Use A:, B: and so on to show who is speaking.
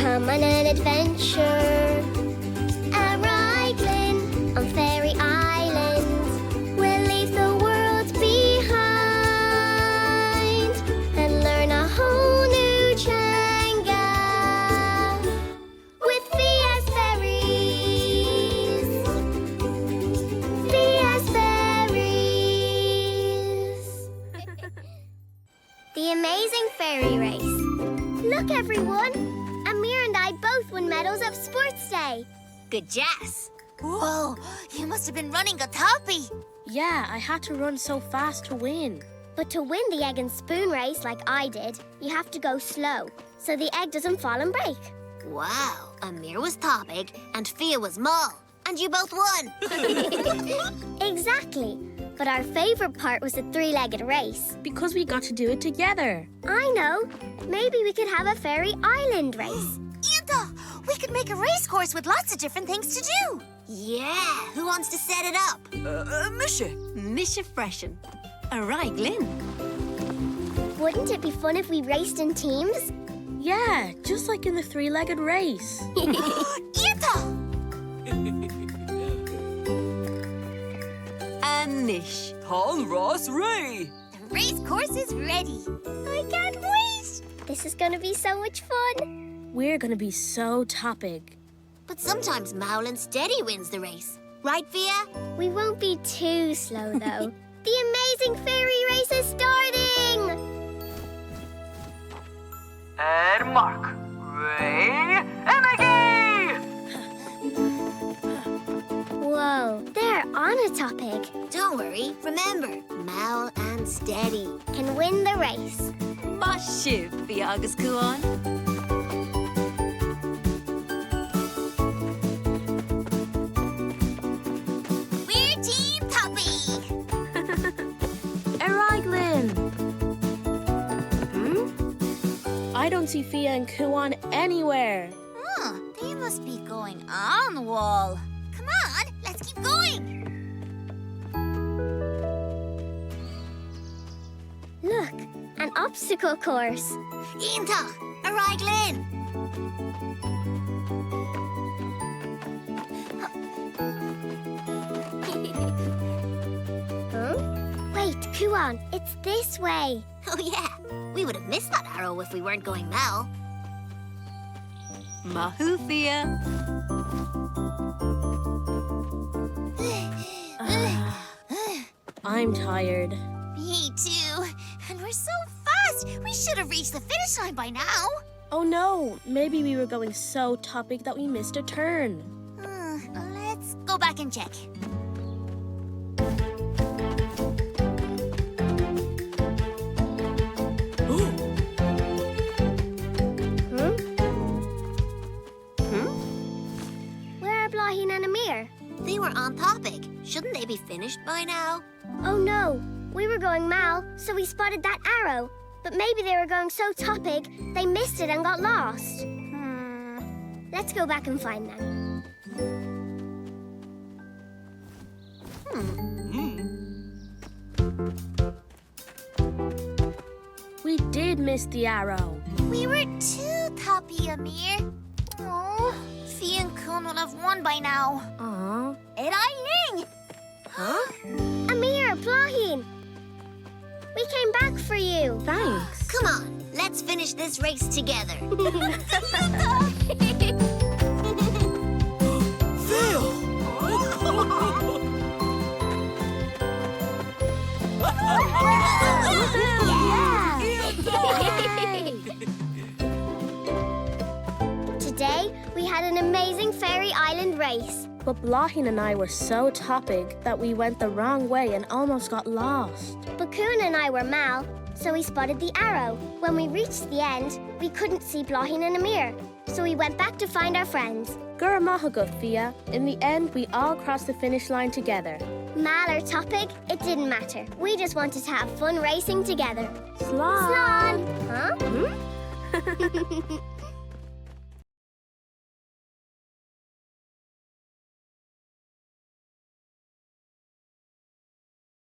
A: come on an adventure. Arriving on Fairy Island, we'll leave the world behind and learn a whole new Jenga with Fia's Fairies. Fia's Fairies. The Amazing Fairy Race. Look, everyone! Amir and I both won medals at Sports Day.
B: Good jazz.
C: Whoa, you must have been running a toppy.
D: Yeah, I had to run so fast to win.
A: But to win the egg and spoon race like I did, you have to go slow, so the egg doesn't fall and break.
B: Wow, Amir was topic and Fia was Maul, and you both won.
A: Exactly. But our favourite part was the three-legged race.
D: Because we got to do it together.
A: I know. Maybe we could have a Fairy Island race.
C: Anta, we could make a race course with lots of different things to do.
B: Yeah, who wants to set it up?
E: Misha Freshen. Alright, Glenn.
A: Wouldn't it be fun if we raced in teams?
D: Yeah, just like in the three-legged race.
C: Anta!
E: Anish. Paul Ross Ray.
C: The race course is ready. I can't wait.
A: This is going to be so much fun.
D: We're going to be so topic.
B: But sometimes Maul and Steady wins the race. Right, Fia?
A: We won't be too slow, though. The Amazing Fairy Race is starting!
F: And Mark, Ray, and Maggie!
A: Whoa, they're on a topic.
B: Don't worry. Remember, Maul and Steady.
A: Can win the race.
E: Mashiv, Biagas Kuan.
C: We're Team Toppy.
D: Eraglin! I don't see Fia and Kuan anywhere.
C: They must be going on the wall. Come on, let's keep going.
A: Look, an obstacle course.
B: Inta, Araglin.
A: Huh? Wait, Kuan, it's this way.
B: Oh, yeah. We would have missed that arrow if we weren't going Mal.
E: Mahu, Fia.
D: I'm tired.
C: Me too. And we're so fast. We should have reached the finish line by now.
D: Oh no, maybe we were going so topic that we missed a turn.
C: Let's go back and check.
A: Where are Blahin and Amir?
B: They were on topic. Shouldn't they be finished by now?
A: Oh no, we were going Mal, so we spotted that arrow. But maybe they were going so topic, they missed it and got lost. Let's go back and find them.
D: We did miss the arrow.
C: We were too toppy, Amir. Oh, Fia and Kun will have won by now.
D: Aw.
C: Ling!
D: Huh?
A: Amir, Blahin! We came back for you.
D: Thanks.
B: Come on, let's finish this race together.
A: Today, we had an amazing Fairy Island race.
D: But Blahin and I were so topic that we went the wrong way and almost got lost.
A: Bakun and I were Mal, so we spotted the arrow. When we reached the end, we couldn't see Blahin and Amir, so we went back to find our friends.
D: Guramahagut, Fia. In the end, we all crossed the finish line together.
A: Mal or topic, it didn't matter. We just wanted to have fun racing together.
D: Slán!
A: Slán! Huh?